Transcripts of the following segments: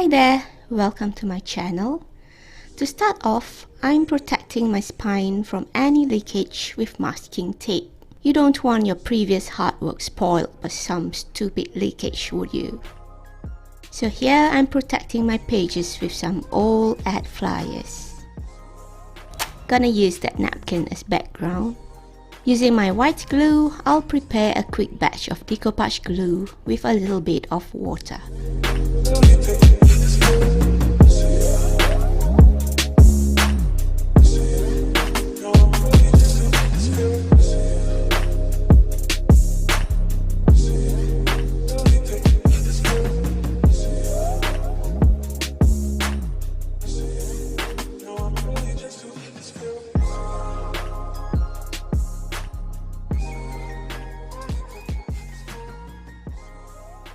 Hi there, welcome to my channel. To start off, I'm protecting my spine from any leakage with masking tape. You don't want your previous artwork spoiled by some stupid leakage, would you? So here I'm protecting my pages with some old ad flyers. Gonna use that napkin as background. Using my white glue, I'll prepare a quick batch of decoupage glue with a little bit of water.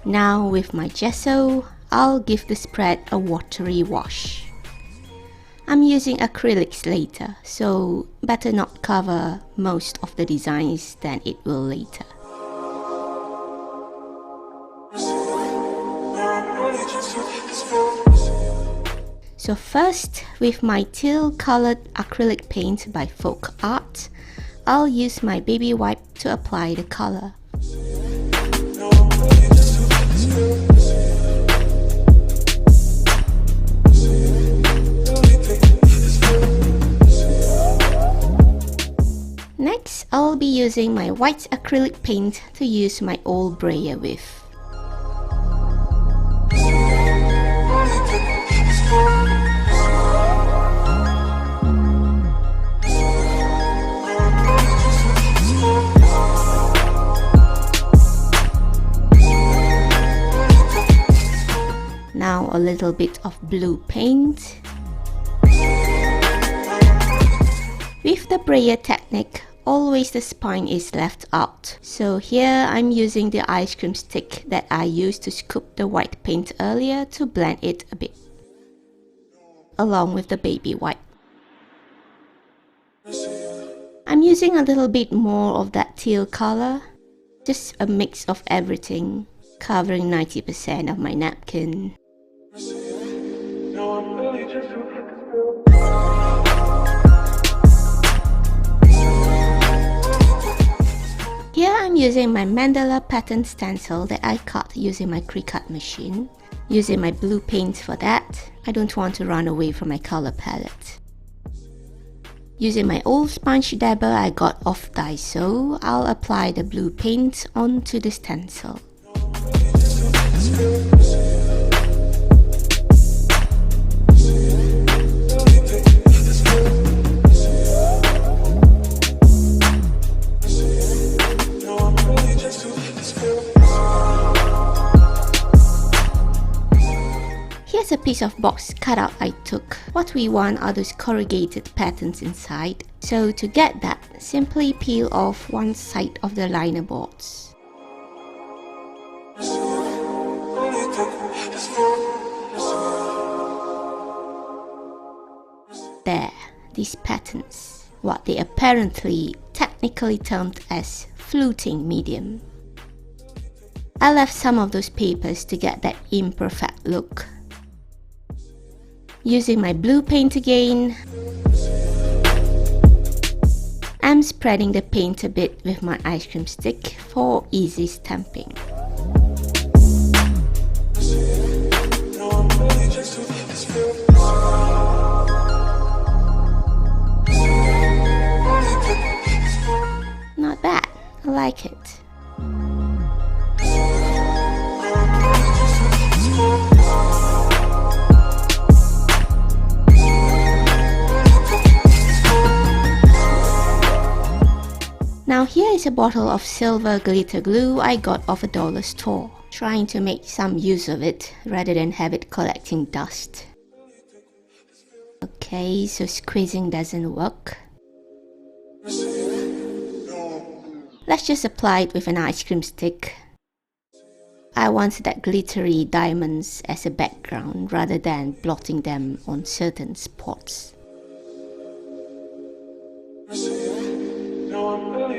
Now with my gesso, I'll give the spread a watery wash. I'm using acrylics later, so better not cover most of the designs than it will later. So first, with my teal colored acrylic paint by Folk Art, I'll use my baby wipe to apply the color. Next, I'll be using my white acrylic paint to use my old brayer with. Now a little bit of blue paint. With the brayer technique, always the spine is left out. So here I'm using the ice cream stick that I used to scoop the white paint earlier to blend it a bit, along with the baby wipe. I'm using a little bit more of that teal color, just a mix of everything, covering 90% of my napkin. Here I'm using my mandala pattern stencil that I cut using my Cricut machine. Using my blue paint for that, I don't want to run away from my color palette. Using my old sponge dabber I got off Daiso, I'll apply the blue paint onto the stencil. Here's a piece of box cutout I took. What we want are those corrugated patterns inside. So to get that, simply peel off one side of the liner boards. There, these patterns, what they apparently technically termed as fluting medium. I left some of those papers to get that imperfect look. Using my blue paint again, I'm spreading the paint a bit with my ice cream stick for easy stamping. Not bad, I like it. Now here is a bottle of silver glitter glue I got off a dollar store, trying to make some use of it rather than have it collecting dust. Okay, so squeezing doesn't work. Let's just apply it with an ice cream stick. I want that glittery diamonds as a background rather than blotting them on certain spots. Now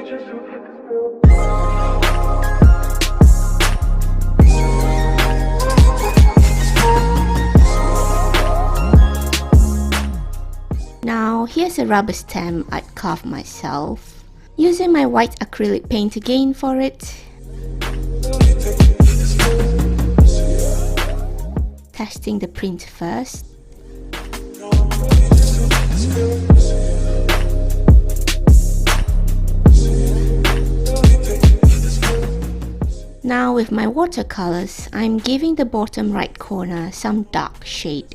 here's a rubber stamp I'd carved myself, using my white acrylic paint again for it. Testing the print first. Now with my watercolors, I'm giving the bottom right corner some dark shade,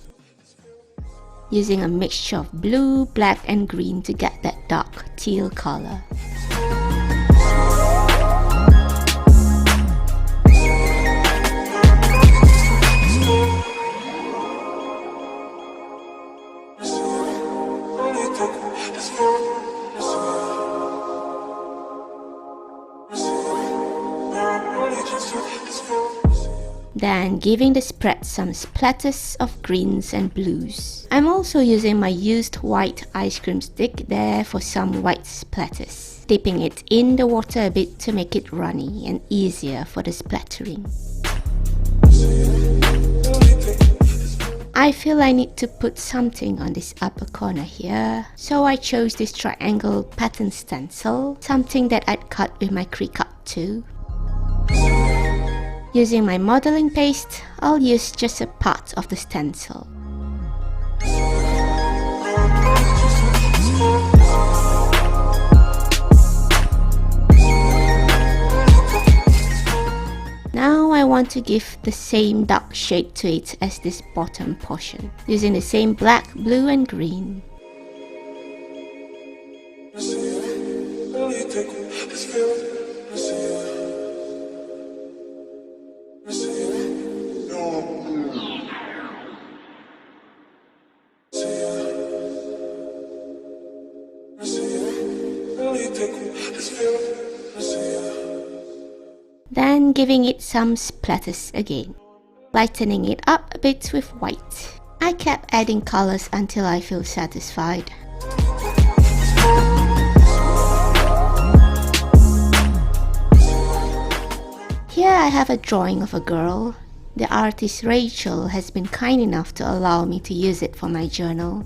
using a mixture of blue, black and green to get that dark teal color. Then giving the spread some splatters of greens and blues. I'm also using my used white ice cream stick there for some white splatters, dipping it in the water a bit to make it runny and easier for the splattering. I feel I need to put something on this upper corner here, so I chose this triangle pattern stencil, something that I'd cut with my Cricut too. Using my modeling paste, I'll use just a part of the stencil. Now I want to give the same dark shade to it as this bottom portion, using the same black, blue and green. Then giving it some splatters again, lightening it up a bit with white. I kept adding colors until I feel satisfied. Here I have a drawing of a girl. The artist Rachel has been kind enough to allow me to use it for my journal.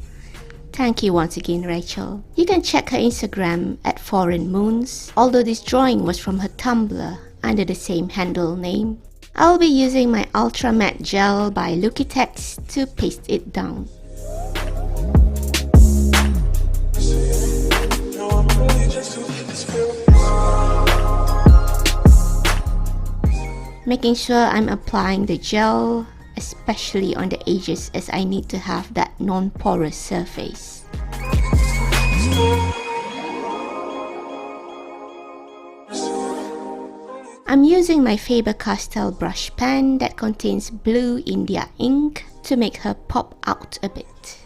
Thank you once again, Rachel. You can check her Instagram at Foreign Moons, although this drawing was from her Tumblr under the same handle name. I'll be using my Ultra Matte Gel by Liquitex to paste it down. Making sure I'm applying the gel, especially on the edges, as I need to have that non-porous surface. I'm using my Faber-Castell brush pen that contains blue India ink to make her pop out a bit.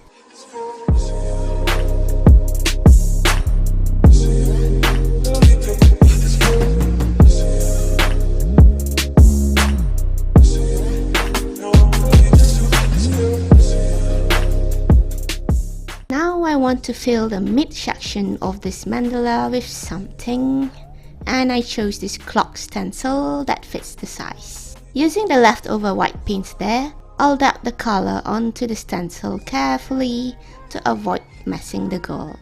Now I want to fill the mid-section of this mandala with something, and I chose this clock stencil that fits the size. Using the leftover white paint there, I'll dab the color onto the stencil carefully to avoid messing the girl.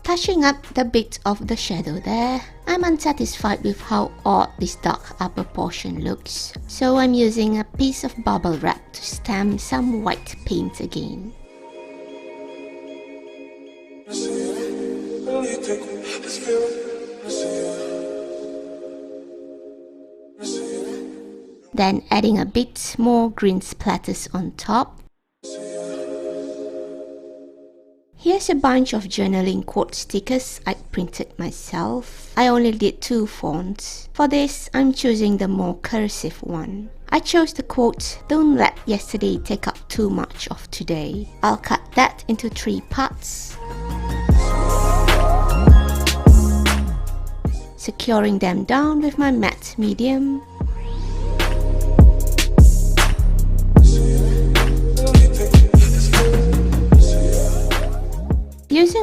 Touching up the bit of the shadow there, I'm unsatisfied with how odd this dark upper portion looks, so I'm using a piece of bubble wrap to stamp some white paint again. Then adding a bit more green splatters on top. Here's a bunch of journaling quote stickers I printed myself. I only did 2 fonts. For this, I'm choosing the more cursive one. I chose the quote, "Don't let yesterday take up too much of today." I'll cut that into 3 parts, securing them down with my matte medium.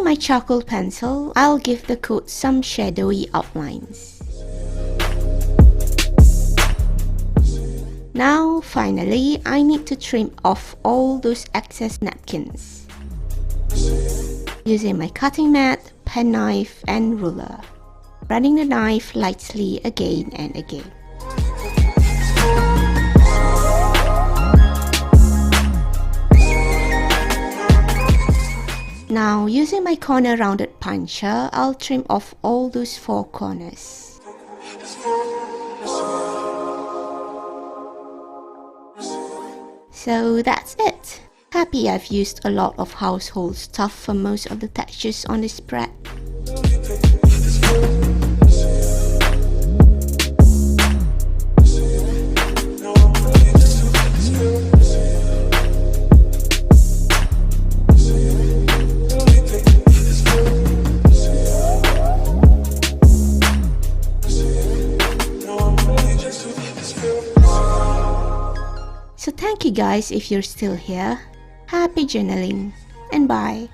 my charcoal pencil, I'll give the coat some shadowy outlines. Now, finally, I need to trim off all those excess napkins using my cutting mat, penknife and ruler, running the knife lightly again and again. Now, using my corner rounded puncher, I'll trim off all those 4 corners. So that's it. Happy I've used a lot of household stuff for most of the textures on this spread. So thank you guys if you're still here. Happy journaling and bye.